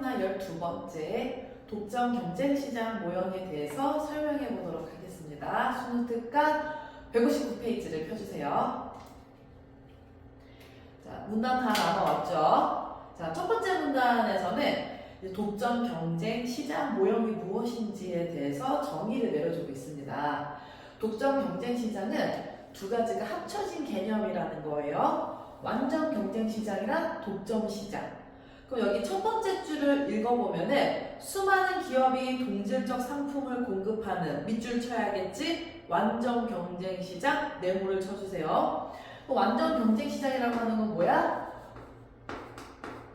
하나 12번째 독점 경쟁시장 모형에 대해서 설명해 보도록 하겠습니다. 수능특강 159페이지를 펴주세요. 자, 문단 다 나눠왔죠? 자, 첫 번째 문단에서는 독점 경쟁 시장 모형이 무엇인지에 대해서 정의를 내려주고 있습니다. 독점 경쟁 시장은 두 가지가 합쳐진 개념이라는 거예요. 완전 경쟁 시장이랑 독점 시장. 그럼 여기 첫 번째 줄을 읽어보면은 수많은 기업이 동질적 상품을 공급하는 밑줄 쳐야겠지? 완전 경쟁 시장 네모를 쳐주세요. 완전 경쟁 시장이라고 하는 건 뭐야?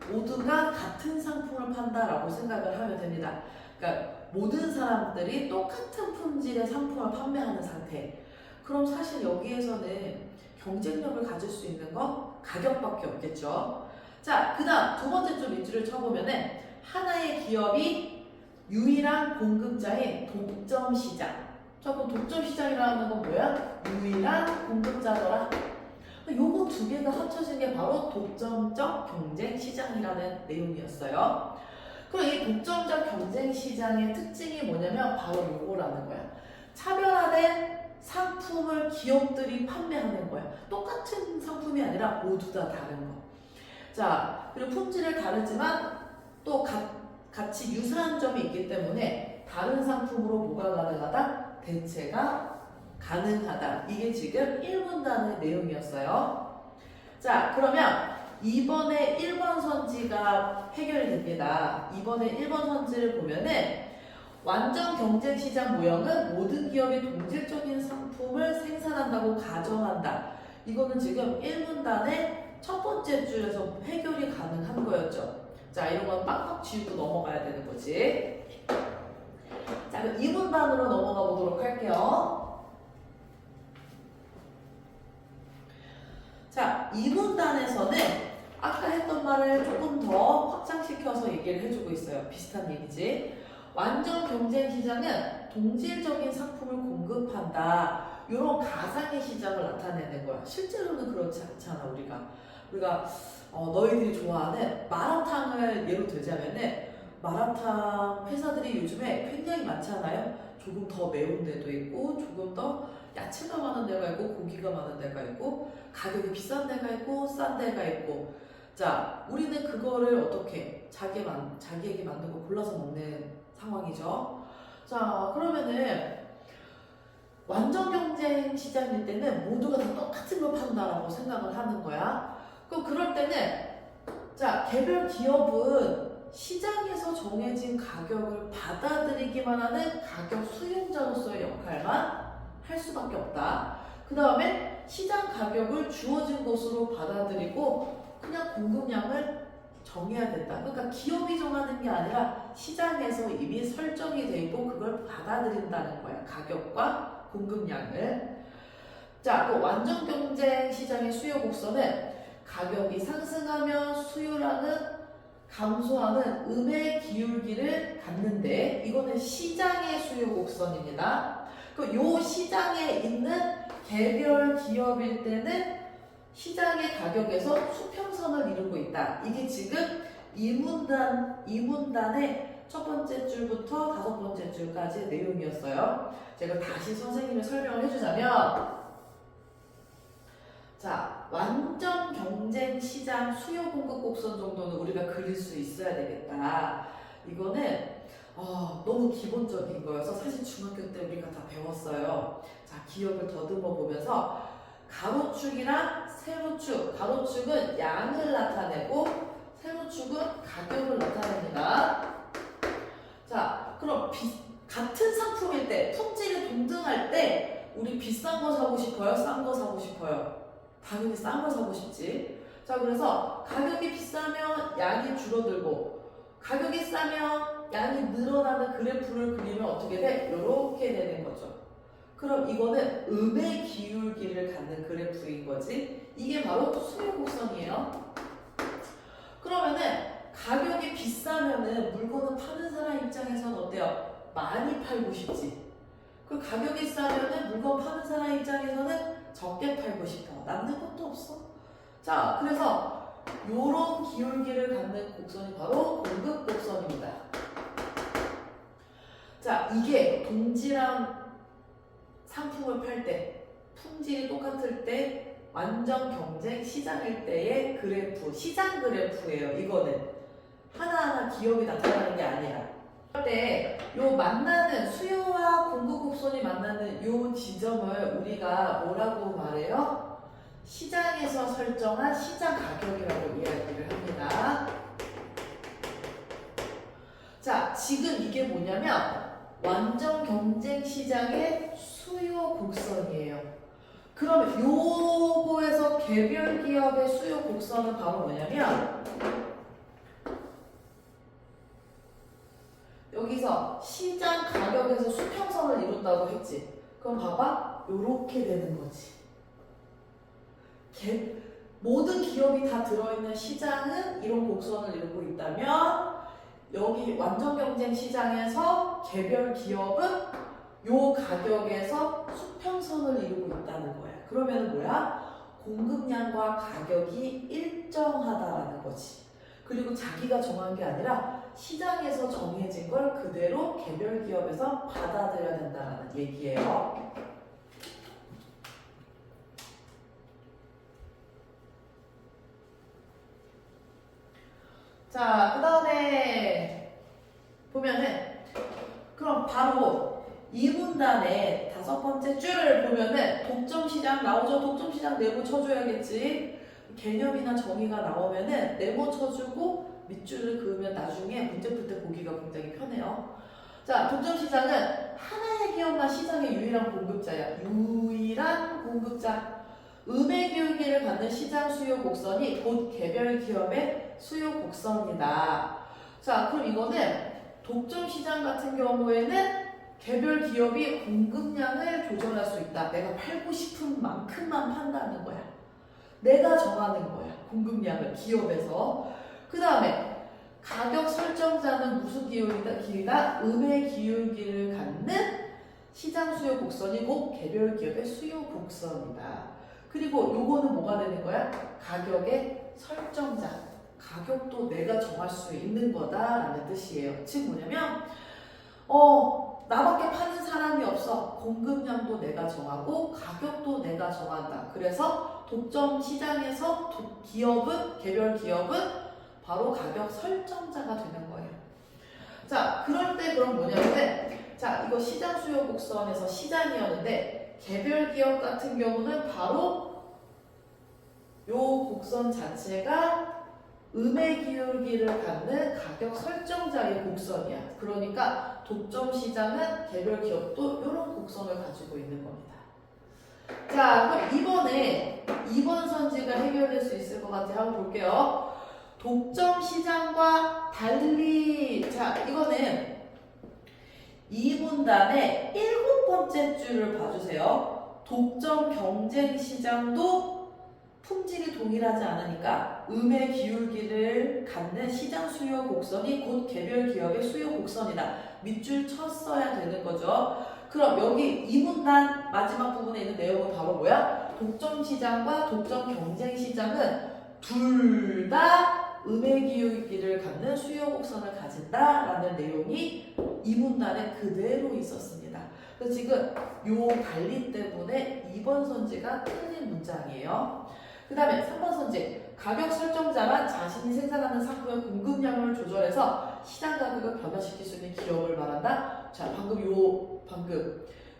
모두가 같은 상품을 판다라고 생각을 하면 됩니다. 그러니까 모든 사람들이 똑같은 품질의 상품을 판매하는 상태. 그럼 사실 여기에서는 경쟁력을 가질 수 있는 건 가격밖에 없겠죠. 자, 그 다음 두 번째 줄 밑줄을 쳐보면은 하나의 기업이 유일한 공급자인 독점 시장. 자, 그럼 독점 시장이라는 건 뭐야? 유일한 공급자더라. 요거 두 개가 합쳐진 게 바로 독점적 경쟁 시장이라는 내용이었어요. 그럼 이 독점적 경쟁 시장의 특징이 뭐냐면 바로 요거라는 거야. 차별화된 상품을 기업들이 판매하는 거야. 똑같은 상품이 아니라 모두 다 다른 거. 자, 그리고 품질을 다르지만 또 같이 유사한 점이 있기 때문에 다른 상품으로 뭐가 가능하다? 대체가 가능하다. 이게 지금 1문단의 내용이었어요. 자, 그러면 이번에 1번 선지가 해결이 됩니다. 이번에 1번 선지를 보면은 완전 경쟁 시장 모형은 모든 기업이 동질적인 상품을 생산한다고 가정한다. 이거는 지금 1문단의 첫 번째 줄에서 해결이 가능한 거였죠. 자, 이런 건 빡빡 지우고 넘어가야 되는 거지. 자, 그럼 2문단으로 넘어가 보도록 할게요. 자, 2문단에서는 아까 했던 말을 조금 더 확장시켜서 얘기를 해주고 있어요. 비슷한 얘기지. 완전 경쟁 시장은 동질적인 상품을 공급한다. 이런 가상의 시장을 나타내는 거야. 실제로는 그렇지 않잖아, 우리가 너희들이 좋아하는 마라탕을 예로 들자면은 마라탕 회사들이 요즘에 굉장히 많잖아요. 조금 더 매운 데도 있고 조금 더 야채가 많은 데가 있고 고기가 많은 데가 있고 가격이 비싼 데가 있고 싼 데가 있고. 자, 우리는 그거를 어떻게 자기에게 맞는 거 골라서 먹는 상황이죠. 자, 그러면은 완전 경쟁 시장일 때는 모두가 다 똑같은 걸 판다라고 생각을 하는 거야. 그럼 그럴 때는 자, 개별 기업은 시장에서 정해진 가격을 받아들이기만 하는 가격 수용자로서의 역할만 할 수밖에 없다. 그 다음에 시장 가격을 주어진 것으로 받아들이고 그냥 공급량을 정해야 된다. 그러니까 기업이 정하는 게 아니라 시장에서 이미 설정이 돼 있고 그걸 받아들인다는 거야. 가격과 공급량을. 자, 그 완전 경쟁 시장의 수요 곡선은 가격이 상승하면 수요량은 감소하는 음의 기울기를 갖는데 이거는 시장의 수요 곡선입니다. 그 요 시장에 있는 개별 기업일 때는 시장의 가격에서 수평선을 이루고 있다. 이게 지금 이 문단의 첫 번째 줄부터 다섯 번째 줄까지의 내용이었어요. 제가 다시 선생님의 설명을 해주자면 자, 완전 경쟁 시장 수요 공급 곡선 정도는 우리가 그릴 수 있어야 되겠다. 이거는 너무 기본적인 거여서 사실 중학교 때 우리가 다 배웠어요. 자, 기억을 더듬어 보면서 가로축이랑 세로축, 가로축은 양을 나타내고 세로축은 가격을 나타냅니다. 자, 그럼 같은 상품일 때, 품질이 동등할 때 우리 비싼 거 사고 싶어요? 싼 거 사고 싶어요? 당연히 싼 거 사고 싶지. 자, 그래서 가격이 비싸면 양이 줄어들고 가격이 싸면 양이 늘어나는 그래프를 그리면 어떻게 돼? 이렇게 되는 거죠. 그럼 이거는 음의 기울기를 갖는 그래프인 거지. 이게 바로 수요 곡선이에요. 그러면은 가격이 비싸면은 물건을 파는 사람 입장에서는 어때요? 많이 팔고 싶지. 그 가격이 싸면은 물건 파는 사람 입장에서는 적게 팔고 싶어. 남는 것도 없어. 자, 그래서 요런 기울기를 갖는 곡선이 바로 공급 곡선입니다. 자, 이게 동질한 상품을 팔 때, 품질이 똑같을 때, 완전 경쟁 시장일 때의 그래프, 시장 그래프예요. 이거는 하나하나 기업이 나타나는 게 아니라. 그럴 때 요 만나는 수요와 공급 곡선이 만나는 요 지점을 우리가 뭐라고 말해요? 시장에서 설정한 시장 가격이라고 이야기를 합니다. 자, 지금 이게 뭐냐면 완전 경쟁 시장의 수요 곡선이에요. 그럼 요거에서 개별 기업의 수요 곡선은 바로 뭐냐면 여기서 시장 가격에서 수평선을 이룬다고 했지. 그럼 봐봐, 요렇게 되는 거지. 모든 기업이 다 들어있는 시장은 이런 곡선을 이루고 있다면 여기 완전 경쟁 시장에서 개별 기업은 요 가격에서 수평선을 이루고 있다는 거야. 그러면 뭐야? 공급량과 가격이 일정하다라는 거지. 그리고 자기가 정한 게 아니라 시장에서 정해진 걸 그대로 개별 기업에서 받아들여야 된다는 얘기예요. 자, 그 다음에 보면은 그럼 바로 이 문단의 5번째 줄을 보면은 독점시장 나오죠? 독점시장 네모 쳐줘야겠지. 개념이나 정의가 나오면은 네모 쳐주고 밑줄을 그으면 나중에 문제 풀 때 보기가 굉장히 편해요. 자, 독점시장은 하나의 기업만 시장의 유일한 공급자야. 유일한 공급자. 음의 기울기를 갖는 시장 수요 곡선이 곧 개별 기업의 수요 곡선이다. 자, 그럼 이거는 독점시장 같은 경우에는 개별 기업이 공급량을 조절할 수 있다. 내가 팔고 싶은 만큼만 판다는 거야. 내가 정하는 거야. 공급량을 기업에서. 그 다음에 가격 설정자는 무슨 기울기다? 음의 기울기를 갖는 시장 수요 곡선이 곧 개별 기업의 수요 곡선이다. 그리고 요거는 뭐가 되는 거야? 가격의 설정자. 가격도 내가 정할 수 있는 거다라는 뜻이에요. 즉 뭐냐면 나밖에 파는 사람이 없어. 공급량도 내가 정하고 가격도 내가 정한다. 그래서 독점 시장에서 기업은 개별 기업은 바로 가격 설정자가 되는 거예요. 자, 그럴 때 그럼 뭐냐면 자, 이거 시장 수요 곡선에서 시장이었는데 개별 기업 같은 경우는 바로 요 곡선 자체가 음의 기울기를 갖는 가격 설정자의 곡선이야. 그러니까 독점 시장은 개별 기업도 이런 곡선을 가지고 있는 겁니다. 자, 그럼 이번에 2번 선지가 해결될 수 있을 것 같아요. 한번 볼게요. 독점 시장과 달리, 자, 이거는 이 문단의 7번째 줄을 봐주세요. 독점 경쟁 시장도 품질이 동일하지 않으니까 음의 기울기를 갖는 시장 수요 곡선이 곧 개별 기업의 수요 곡선이다. 밑줄 쳤어야 되는 거죠. 그럼 여기 이 문단 마지막 부분에 있는 내용은 바로 뭐야? 독점 시장과 독점 경쟁 시장은 둘 다 음의 기울기를 갖는 수요 곡선을 가진다라는 내용이 이 문단에 그대로 있었습니다. 그래서 지금 요 달리 때문에 2번 선지가 틀린 문장이에요. 그 다음에 3번 선지. 가격 설정자만 자신이 생산하는 상품의 공급량을 조절해서 시장 가격을 변화시킬 수 있는 기업을 말한다. 자, 방금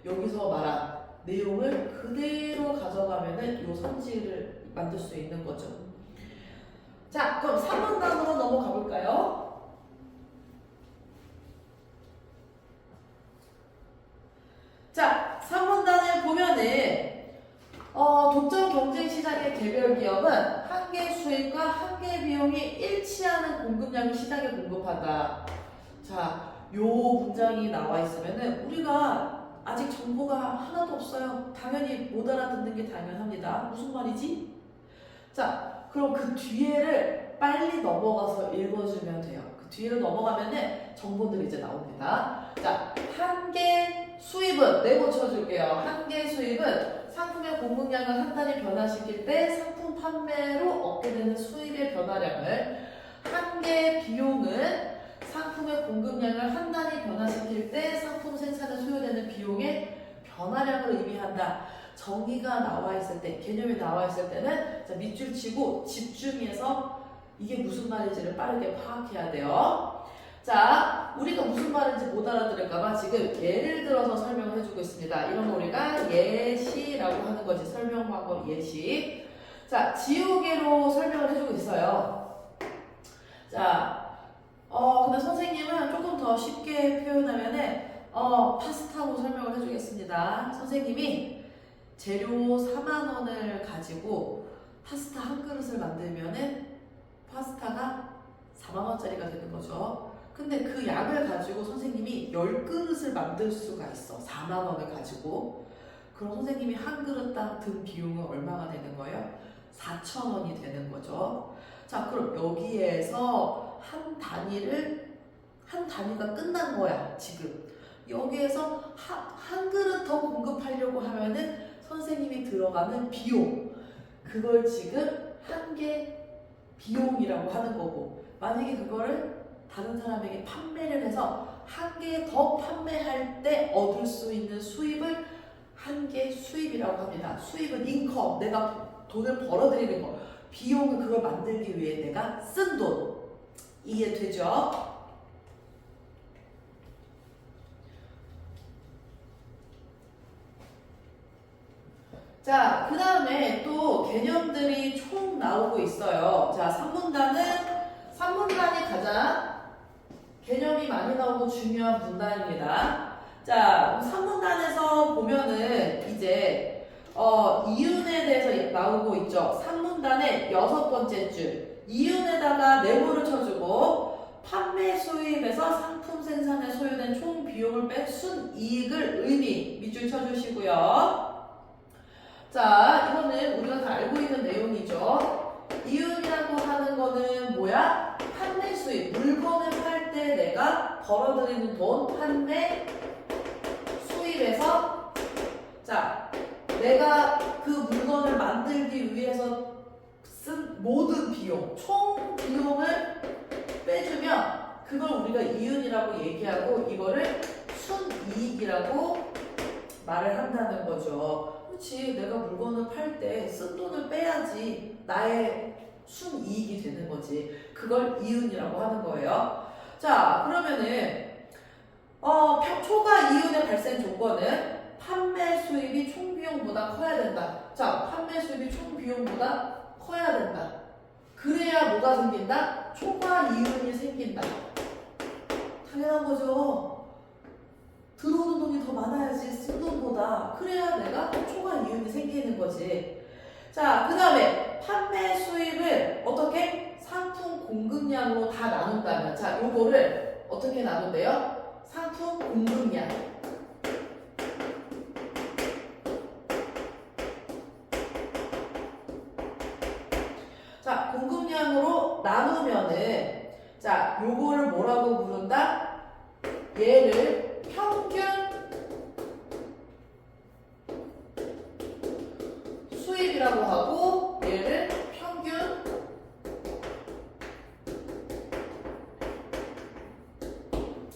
여기서 말한 내용을 그대로 가져가면은 요 선지를 만들 수 있는 거죠. 자, 그럼 3문단으로 넘어가 볼까요? 자, 3문단을 보면은 독점 경쟁 시장의 개별 기업은 한계 수익과 한계 비용이 일치하는 공급량을 시장에 공급한다. 자, 요 문장이 나와 있으면은 우리가 아직 정보가 하나도 없어요. 당연히 못 알아듣는 게 당연합니다. 무슨 말이지? 자, 그럼 그 뒤에를 빨리 넘어가서 읽어주면 돼요. 그 뒤를 넘어가면은 정보들이 이제 나옵니다. 자, 한계 수입은 네모 쳐줄게요. 한계 수입은 상품의 공급량을 한 단위 변화시킬 때 상품 판매로 얻게 되는 수입의 변화량을, 한계 비용은 상품의 공급량을 한 단위 변화시킬 때 상품 변화량을 의미한다. 정의가 나와 있을 때, 개념이 나와 있을 때는 자, 밑줄 치고 집중해서 이게 무슨 말인지를 빠르게 파악해야 돼요. 자, 우리가 무슨 말인지 못 알아들을까봐 지금 예를 들어서 설명을 해주고 있습니다. 이런 거 우리가 예시라고 하는 거지. 설명 방법 예시. 자, 지우개로 설명을 해주고 있어요. 자, 근데 선생님은 조금 더 쉽게 표현하면은 파스타로 설명을 해주겠습니다. 선생님이 재료 4만 원을 가지고 파스타 한 그릇을 만들면은 파스타가 4만 원짜리가 되는 거죠. 근데 그 양을 가지고 선생님이 10그릇을 만들 수가 있어. 4만 원을 가지고. 그럼 선생님이 한 그릇당 든 비용은 얼마가 되는 거예요? 4,000원이 되는 거죠. 자, 그럼 여기에서 한 단위가 끝난 거야, 지금. 여기에서 한 그릇 더 공급하려고 하면은 선생님이 들어가는 비용. 그걸 지금 한 개 비용이라고 하는 거고, 만약에 그거를 다른 사람에게 판매를 해서 한 개 더 판매할 때 얻을 수 있는 수입을 한 개 수입이라고 합니다. 수입은 인컴, 내가 돈을 벌어들이는 거. 비용은 그걸 만들기 위해 내가 쓴 돈. 이해되죠? 자, 그 다음에 또 개념들이 총 나오고 있어요. 자, 산문단이 가장 개념이 많이 나오고 중요한 문단입니다. 자, 산문단에서 보면은 이제 이윤에 대해서 나오고 있죠. 산문단의 6번째 줄. 이윤에다가 네모를 쳐주고 판매 수입에서 상품 생산에 소요된 총 비용을 뺀 순이익을 의미 밑줄 쳐주시고요. 자, 이거는 우리가 다 알고 있는 내용이죠. 이윤이라고 하는 거는 뭐야? 판매 수입. 물건을 팔 때 내가 벌어들이는 돈, 판매 수입에서 자, 내가 그 물건을 만들기 위해서 쓴 모든 비용, 총 비용을 빼주면 그걸 우리가 이윤이라고 얘기하고 이거를 순이익이라고 말을 한다는 거죠. 그렇지, 내가 물건을 팔 때 쓴 돈을 빼야지 나의 순이익이 되는 거지. 그걸 이윤이라고 하는 거예요. 자, 그러면은 초과 이윤의 발생 조건은 판매 수입이 총 비용보다 커야 된다. 자, 판매 수입이 총 비용보다 커야 된다. 그래야 뭐가 생긴다? 초과 이윤이 생긴다. 당연한 거죠. 들어오는 돈이 더 많아야지 쓴 돈보다. 그래야 내가 초과 이윤이 생기는 거지. 자, 그 다음에 판매 수입을 어떻게? 상품 공급량으로 다 나눈다면, 자, 요거를 어떻게 나눈대요? 상품 공급량. 자, 공급량으로 나누면은, 자, 요거를 뭐라고 부른다? 얘를 평균 수입이라고 하고, 얘를 평균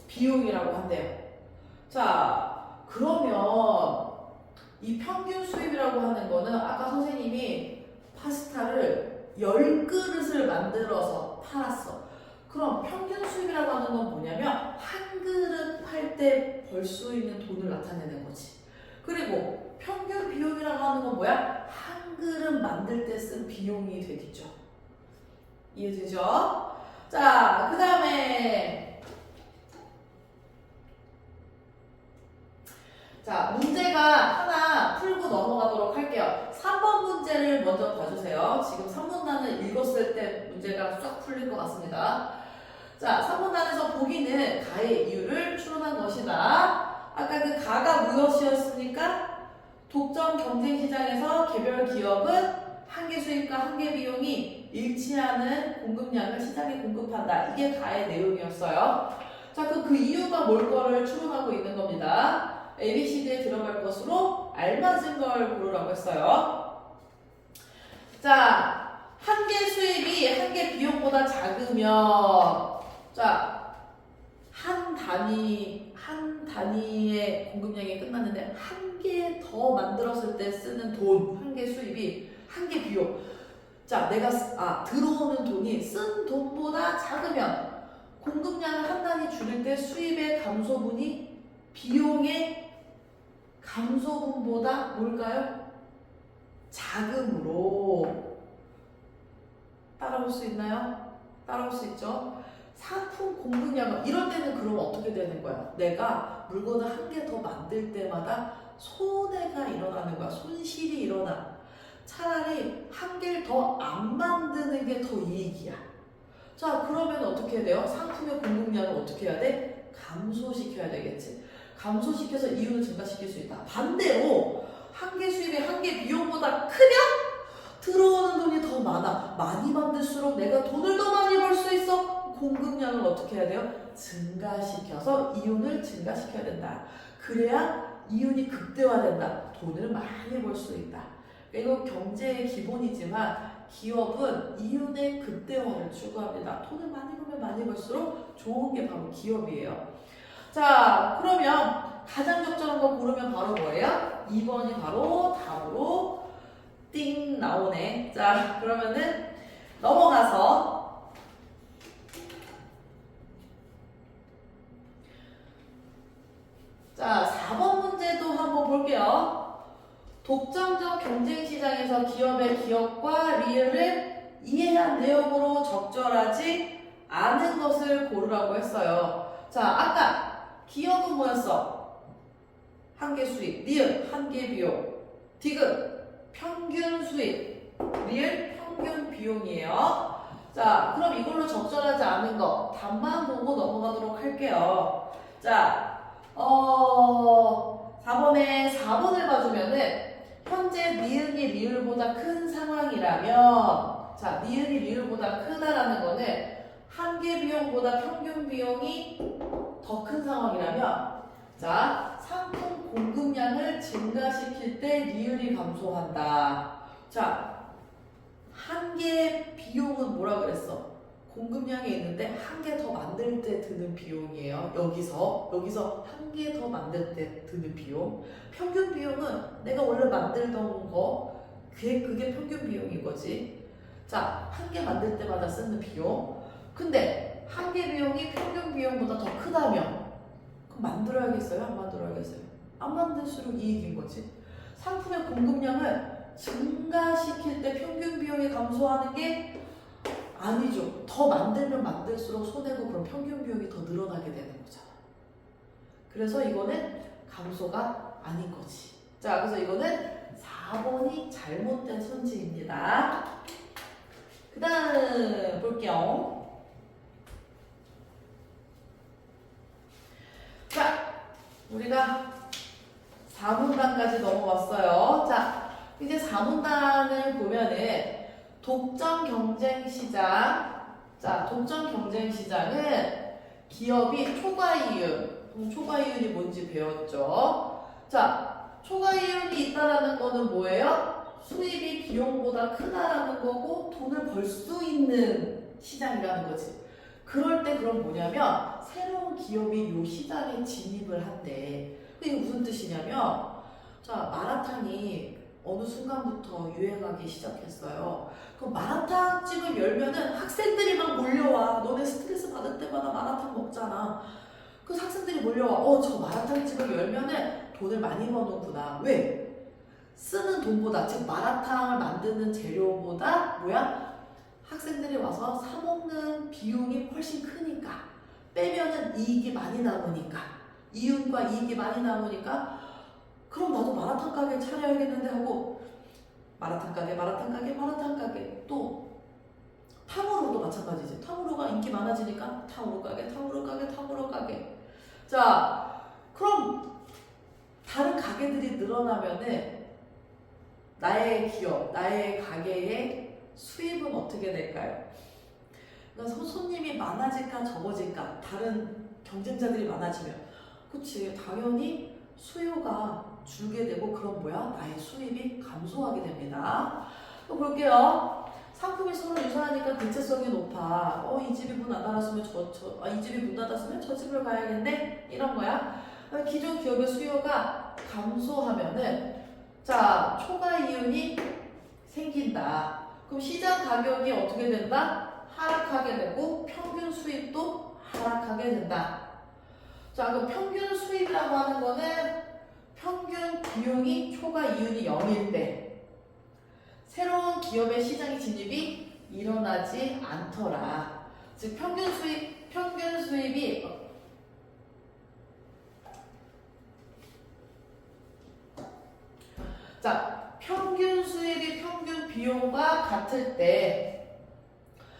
비용이라고 한대요. 자, 그러면 이 평균 수입이라고 하는 거는 아까 선생님이 파스타를 10그릇을 만들어서 팔았어. 그럼 평균 수입이라고 하는 건 뭐냐면 한 그릇 팔 때 벌 수 있는 돈을 나타내는 거지. 그리고 평균 비용이라고 하는 건 뭐야? 한 그릇 만들 때 쓴 비용이 되겠죠. 이해되죠? 자, 그 다음에 자, 문제가 하나 풀고 넘어가도록 할게요. 3번 문제를 먼저 봐주세요. 지금 3문단을 읽었을 때 문제가 쫙 풀릴 것 같습니다. 자, 3문단에서 보기는 가의 이유를 추론한 것이다. 아까 그 가가 무엇이었습니까? 독점 경쟁시장에서 개별 기업은 한계 수입과 한계 비용이 일치하는 공급량을 시장에 공급한다. 이게 가의 내용이었어요. 자, 그 이유가 뭘 거를 추론하고 있는 겁니다. ABCD에 들어갈 것으로 알맞은 걸 고르라고 했어요. 자, 한계 수입이 한계 비용보다 작으면 자, 한 단위의 공급량이 끝났는데 한 개 더 만들었을 때 쓰는 돈, 한 개 수입이 한 개 비용. 자, 들어오는 돈이 쓴 돈보다 작으면 공급량을 한 단위 줄일 때 수입의 감소분이 비용의 감소분보다 뭘까요? 자금으로. 따라올 수 있나요? 따라올 수 있죠? 상품 공급량은 이럴 때는 그럼 어떻게 되는 거야? 내가 물건을 한 개 더 만들 때마다 손해가 일어나는 거야. 손실이 일어나. 차라리 한 개를 더 안 만드는 게 더 이익이야. 자, 그러면 어떻게 해야 돼요? 상품의 공급량을 어떻게 해야 돼? 감소시켜야 되겠지. 감소시켜서 이윤을 증가시킬 수 있다. 반대로 한 개 수입이 한 개 비용보다 크면 들어오는 돈이 더 많아. 많이 만들수록 내가 돈을 더 많이 벌 수 있어. 공급량을 어떻게 해야 돼요? 증가시켜서 이윤을 증가시켜야 된다. 그래야 이윤이 극대화된다. 돈을 많이 벌 수 있다. 이거 경제의 기본이지만 기업은 이윤의 극대화를 추구합니다. 돈을 많이 벌면 많이 벌수록 좋은 게 바로 기업이에요. 자, 그러면 가장 적절한 거 고르면 바로 뭐예요? 2번이 바로 답으로 띵 나오네. 자, 그러면은 넘어가서 자, 4번 문제도 한번 볼게요. 독점적 경쟁시장에서 기업의 기업과 리을을 이해한 내용으로 적절하지 않은 것을 고르라고 했어요. 자, 아까 기업은 뭐였어? 한 개 수입, 리을 한 개 비용, 디귿 평균 수입, 리을 평균 비용이에요. 자, 그럼 이걸로 적절하지 않은 거 답만 보고 넘어가도록 할게요. 자, 4번에 4번을 봐주면은 현재 니은이 리을보다 큰 상황이라면, 자, 니은이 리을보다 크다라는 거는 한 개 비용보다 평균 비용이 더 큰 상황이라면, 자, 상품 공급량을 증가시킬 때 리을이 감소한다. 자, 한 개 비용은 뭐라 그랬어? 공급량이 있는데 한 개 더 만들 때 드는 비용이에요. 여기서 한 개 더 만들 때 드는 비용. 평균 비용은 내가 원래 만들던 거 그게 평균 비용인 거지. 자, 한 개 만들 때마다 쓰는 비용. 근데 한 개 비용이 평균 비용보다 더 크다면 그럼 만들어야겠어요? 안 만들어야겠어요? 안 만들수록 이익인 거지. 상품의 공급량을 증가시킬 때 평균 비용이 감소하는 게 아니죠. 더 만들면 만들수록 손해고 그럼 평균 비용이 더 늘어나게 되는 거잖아. 그래서 이거는 감소가 아닌 거지. 자, 그래서 이거는 4번이 잘못된 선지입니다. 그 다음 볼게요. 자, 우리가 4문단까지 넘어왔어요. 자, 이제 4문단을 보면은 독점 경쟁 시장. 자, 독점 경쟁 시장은 기업이 초과 이윤. 초과 이윤이 뭔지 배웠죠? 자, 초과 이윤이 있다라는 거는 뭐예요? 수입이 비용보다 크다라는 거고 돈을 벌 수 있는 시장이라는 거지. 그럴 때 그럼 뭐냐면 새로운 기업이 이 시장에 진입을 한대. 이게 무슨 뜻이냐면, 자, 마라탕이 어느 순간부터 유행하기 시작했어요. 그럼 마라탕집을 열면은 학생들이 막 몰려와. 너네 스트레스 받을 때마다 마라탕 먹잖아. 그 학생들이 몰려와. 저 마라탕집을 열면은 돈을 많이 버는구나. 왜? 쓰는 돈보다, 즉 마라탕을 만드는 재료보다 뭐야? 학생들이 와서 사 먹는 비용이 훨씬 크니까. 빼면은 이익이 많이 남으니까. 이윤과 이익이 많이 남으니까 그럼 나도 마라탕 가게 차려야겠는데 하고 마라탕 가게 또 탕후루도 마찬가지지. 탕후루가 인기 많아지니까 탕후루 가게. 자, 그럼 다른 가게들이 늘어나면은 나의 기업, 나의 가게의 수입은 어떻게 될까요? 그러니까 손님이 많아질까 적어질까? 다른 경쟁자들이 많아지면, 그치, 당연히 수요가 줄게 되고 그럼 뭐야? 나의 수입이 감소하게 됩니다. 또 볼게요. 상품이 서로 유사하니까 대체성이 높아. 이 집이 문 안 닫았으면 이 집이 문 닫았으면 저 집을 가야겠네? 이런 거야. 기존 기업의 수요가 감소하면은, 자, 초과 이윤이 생긴다. 그럼 시장 가격이 어떻게 된다? 하락하게 되고, 평균 수입도 하락하게 된다. 자, 그럼 평균 수입이라고 하는 거는 평균 비용이 초과 이윤이 0일 때 새로운 기업의 시장의 진입이 일어나지 않더라. 즉 평균 수입이 자, 평균 수입이 평균 비용과 같을 때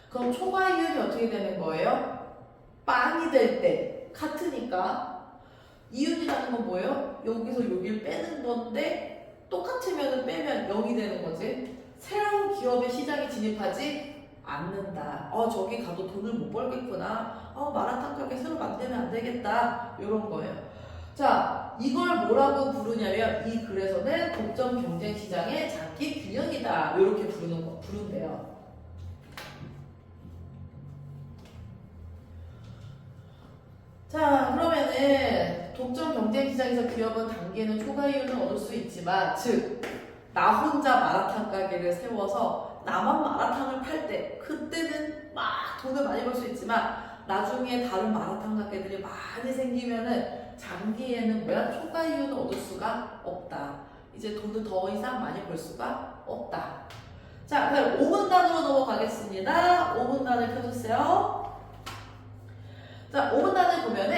그럼 초과 이윤이 어떻게 되는 거예요? 빵이 될 때 같으니까 이윤이라는 건 뭐예요? 여기서 여기를 빼는 건데 똑같으면 빼면 0이 되는 거지. 새로운 기업의 시장에 진입하지 않는다. 저기 가도 돈을 못 벌겠구나. 마라탕 가게 새로 만들면 안 되겠다. 이런 거예요. 자, 이걸 뭐라고 부르냐면 이 글에서는 독점 경쟁 시장의 장기 균형이다. 이렇게 부른대요. 자, 그러면은 독점 경쟁 시장에서 기업은 단기에는 초과 이윤을 얻을 수 있지만, 즉 나 혼자 마라탕 가게를 세워서 나만 마라탕을 팔 때 그때는 막 돈을 많이 벌 수 있지만 나중에 다른 마라탕 가게들이 많이 생기면은 장기에는 뭐야? 초과 이윤을 얻을 수가 없다. 이제 돈을 더 이상 많이 벌 수가 없다. 자, 그럼 5분단으로 넘어가겠습니다. 5분단을 펴주세요. 자, 5분단을 보면은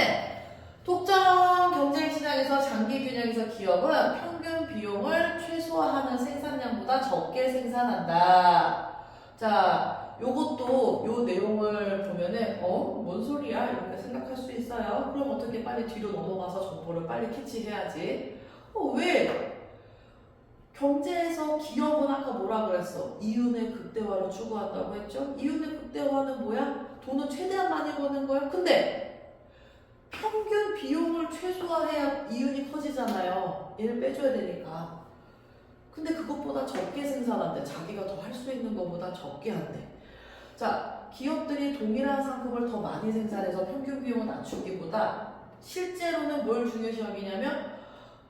독점 경쟁 시장에서 장기 균형에서 기업은 평균 비용을 최소화하는 생산량보다 적게 생산한다. 자, 요것도 요 내용을 보면은 뭔 소리야? 이렇게 생각할 수 있어요. 그럼 어떻게 빨리 뒤로 넘어가서 정보를 빨리 캐치해야지. 왜? 경제에서 기업은 아까 뭐라 그랬어? 이윤의 극대화를 추구한다고 했죠? 이윤의 극대화는 뭐야? 돈을 최대한 많이 버는 거야. 근데 평균 비용을 최소화해야 이윤이 커지잖아요. 얘를 빼줘야 되니까. 근데 그것보다 적게 생산한대. 자기가 더 할 수 있는 것보다 적게 한대. 자, 기업들이 동일한 상품을 더 많이 생산해서 평균 비용을 낮추기보다 실제로는 뭘 중요시 여기냐면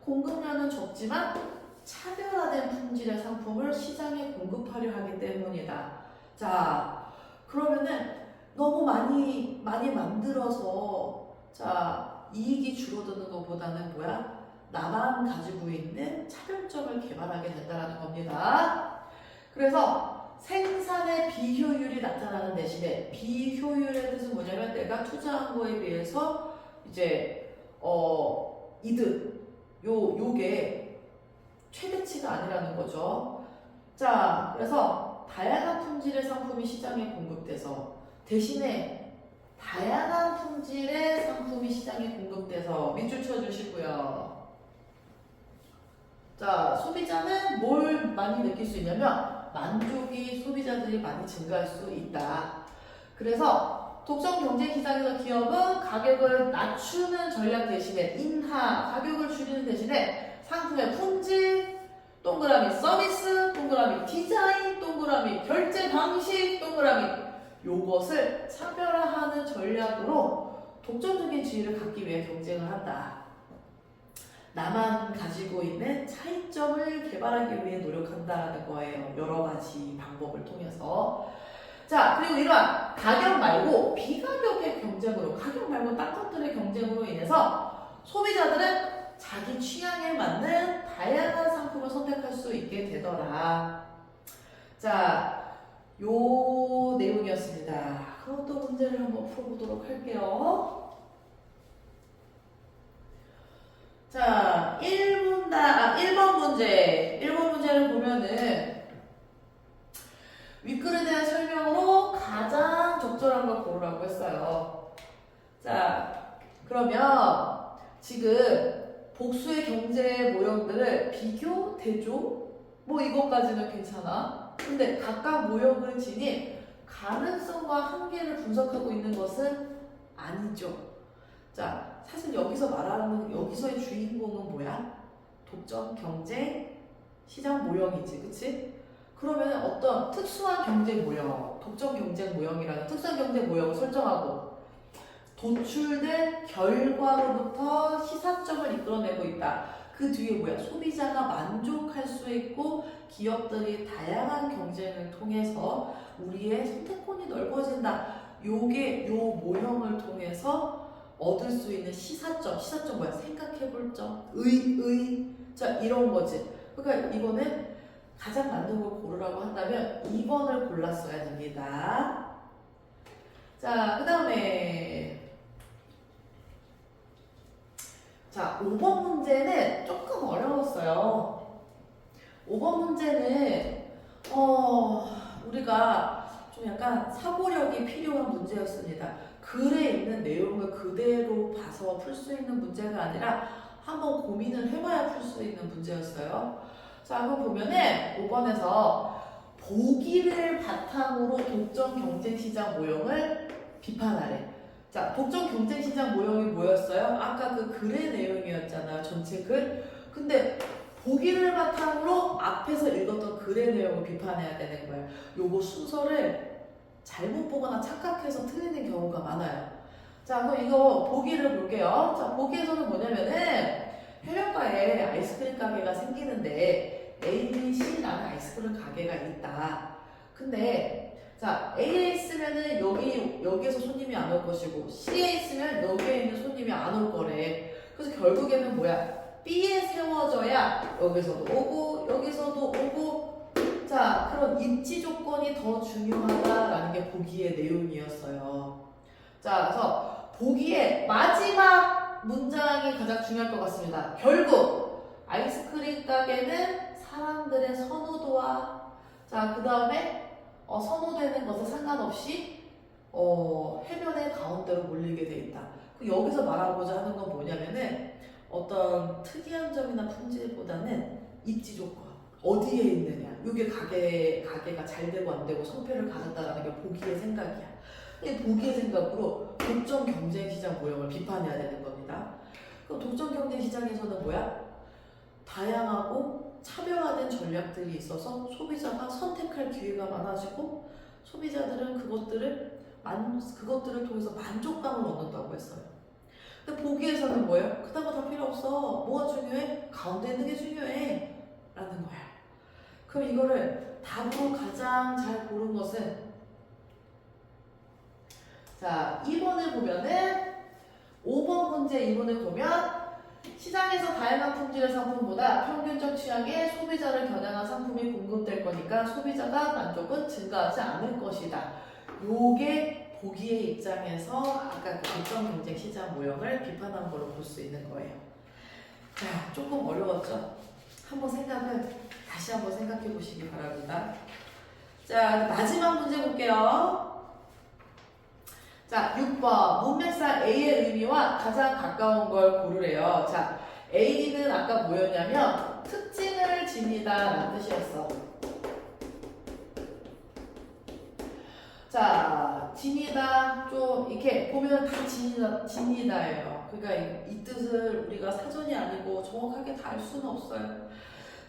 공급량은 적지만 차별화된 품질의 상품을 시장에 공급하려 하기 때문이다. 자, 그러면은 너무 많이 만들어서 자, 이익이 줄어드는 것보다는 뭐야? 나만 가지고 있는 차별점을 개발하게 된다는 겁니다. 그래서 생산의 비효율이 나타나는 대신에 비효율의 뜻은 뭐냐면 내가 투자한 거에 비해서 이제 이득 요게 최대치가 아니라는 거죠. 자, 그래서 다양한 품질의 상품이 시장에 공급돼서 대신에 다양한 품질의 상품이 시장에 공급돼서 밑줄 쳐주시고요. 자, 소비자는 뭘 많이 느낄 수 있냐면 만족이 소비자들이 많이 증가할 수 있다. 그래서 독점 경쟁 시장에서 기업은 가격을 낮추는 전략 대신에 가격을 줄이는 대신에 상품의 품질, 동그라미 서비스, 동그라미 디자인, 동그라미 결제 방식, 동그라미 요것을 차별화하는 전략으로 독점적인 지위를 갖기 위해 경쟁을 한다. 나만 가지고 있는 차이점을 개발하기 위해 노력한다는 거예요. 여러 가지 방법을 통해서. 자, 그리고 이러한 가격 말고 비가격의 경쟁으로, 가격 말고 딴 것들의 경쟁으로 인해서 소비자들은 자기 취향에 맞는 다양한 상품을 선택할 수 있게 되더라. 자, 요 내용이었습니다. 그것도 문제를 한번 풀어보도록 할게요. 자, 1번 문제. 1번 문제를 보면은 윗글에 대한 설명으로 가장 적절한 걸 고르라고 했어요. 자, 그러면 지금 복수의 경제 모형들을 비교, 대조, 뭐 이것까지는 괜찮아. 근데 각각 모형을 지닌 가능성과 한계를 분석하고 있는 것은 아니죠. 자, 사실 여기서의 주인공은 뭐야? 독점, 경쟁, 시장 모형이지, 그치? 그러면 어떤 특수한 경쟁 모형, 독점 경쟁 모형이라는 특수한 경쟁 모형을 설정하고 도출된 결과로부터 시사점을 이끌어내고 있다. 그 뒤에 뭐야? 소비자가 만족할 수 있고 기업들이 다양한 경쟁을 통해서 우리의 선택권이 넓어진다. 요게 요 모형을 통해서 얻을 수 있는 시사점 뭐야? 생각해볼 점, 자 이런 거지. 그러니까 이거는 가장 맞는 걸 고르라고 한다면 2번을 골랐어야 됩니다. 자, 그 다음에 자, 5번 문제는 조금 어려웠어요. 5번 문제는 우리가 좀 약간 사고력이 필요한 문제였습니다. 글에 있는 내용을 그대로 봐서 풀 수 있는 문제가 아니라 한번 고민을 해봐야 풀 수 있는 문제였어요. 자, 그럼 보면은 5번에서 보기를 바탕으로 독점 경쟁시장 모형을 비판하래. 자, 독점 경쟁시장 모형이 뭐였어요? 아까 그 글의 내용이었잖아요. 전체 글. 근데 보기를 바탕으로 앞에서 읽었던 글의 내용을 비판해야 되는 거예요. 요거 순서를 잘못 보거나 착각해서 틀리는 경우가 많아요. 자, 그럼 이거 보기를 볼게요. 자, 보기에서는 뭐냐면은 해변가에 아이스크림 가게가 생기는데 A, B, C라는 아이스크림 가게가 있다. 근데 자, A에 있으면은 여기에서 손님이 안 올 것이고 C에 있으면 여기에 있는 손님이 안 올 거래. 그래서 결국에는 뭐야? B에 세워져야 여기서도 오고 여기서도 오고. 자, 그런 입지 조건이 더 중요하다라는 게 보기의 내용이었어요. 자, 그래서 보기의 마지막 문장이 가장 중요할 것 같습니다. 결국 아이스크림 가게는 사람들의 선호도와 자, 그 다음에 선호되는 것에 상관없이 해변의 가운데로 몰리게 돼 있다. 여기서 말하고자 하는 건 뭐냐면은 어떤 특이한 점이나 품질보다는 입지 조건, 어디에 있느냐, 이게 가게가 잘 되고 안 되고 성패를 가졌다라는 게 보기의 생각이야. 이 보기의 생각으로 독점 경쟁 시장 모형을 비판해야 되는 겁니다. 그럼 독점 경쟁 시장에서는 뭐야? 다양하고 차별화된 전략들이 있어서 소비자가 선택할 기회가 많아지고 소비자들은 그것들을 통해서 만족감을 얻는다고 했어요. 근데 보기에서는 뭐예요? 그딴 거 다 필요 없어. 뭐가 중요해? 가운데 있는 게 중요해. 라는 거야. 그럼 이거를 답으로 가장 잘 고른 것은 자, 2번을 보면은 5번 문제 2번을 보면 시장에서 다양한 품질의 상품보다 평균적 취향의 소비자를 겨냥한 상품이 공급될 거니까 소비자가 만족은 증가하지 않을 것이다. 요게 보기의 입장에서 아까 그 독점 경쟁 시장 모형을 비판한 걸로 볼 수 있는 거예요. 자, 조금 어려웠죠? 다시 한번 생각해 보시기 바랍니다. 자, 마지막 문제 볼게요. 자, 6번. 문맥상 A의 의미와 가장 가까운 걸 고르래요. 자, A는 아까 뭐였냐면 특징을 지니다 라는 뜻이었어. 자, 지니다 좀 이렇게 보면 다 지니다예요. 그러니까 이 뜻을 우리가 사전이 아니고 정확하게 다 알 수는 없어요.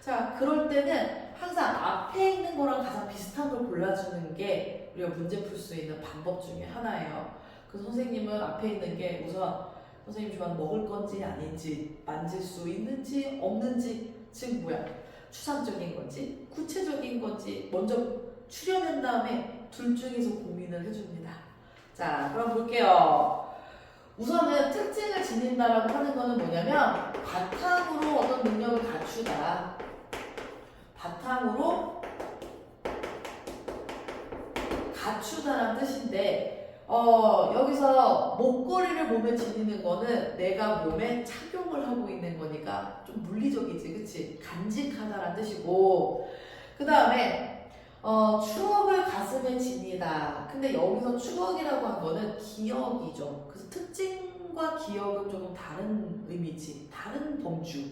자, 그럴 때는 항상 앞에 있는 거랑 가장 비슷한 걸 골라주는 게 우리가 문제 풀 수 있는 방법 중에 하나예요. 그 선생님은 앞에 있는 게 우선 선생님 좋아하는 먹을 건지 아닌지, 만질 수 있는지 없는지, 즉 뭐야? 추상적인 건지 구체적인 건지 먼저 추려낸 다음에 둘 중에서 고민을 해줍니다. 자, 그럼 볼게요. 우선은 특징을 지닌다라고 하는 거는 뭐냐면 바탕으로 어떤 능력을 갖추다. 바탕으로 갖추다라는 뜻인데 여기서 목걸이를 몸에 지니는 거는 내가 몸에 착용을 하고 있는 거니까 좀 물리적이지, 그치? 간직하다라는 뜻이고 그 다음에 추억을 가슴에 지니다. 근데 여기서 추억이라고 한 거는 기억이죠. 그래서 특징과 기억은 조금 다른 의미지, 다른 범주.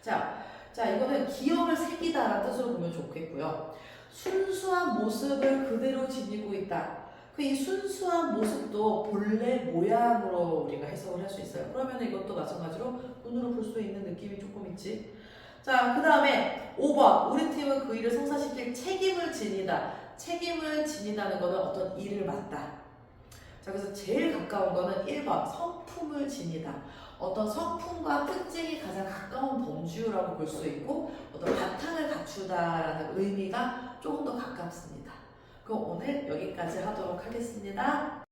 자, 이거는 기억을 새기다라는 뜻으로 보면 좋겠고요. 순수한 모습을 그대로 지니고 있다. 이 순수한 모습도 본래 모양으로 우리가 해석을 할 수 있어요. 그러면 이것도 마찬가지로 눈으로 볼 수 있는 느낌이 조금 있지. 자, 그 다음에 5번. 우리 팀은 그 일을 성사시킬 책임을 지니다. 책임을 지니다는 거는 어떤 일을 맡다. 자, 그래서 제일 가까운 거는 1번. 성품을 지니다. 어떤 성품과 특징이 가장 가까운 범주라고 볼 수 있고 어떤 바탕을 갖추다라는 의미가 조금 더 가깝습니다. 그럼 오늘 여기까지 하도록 하겠습니다.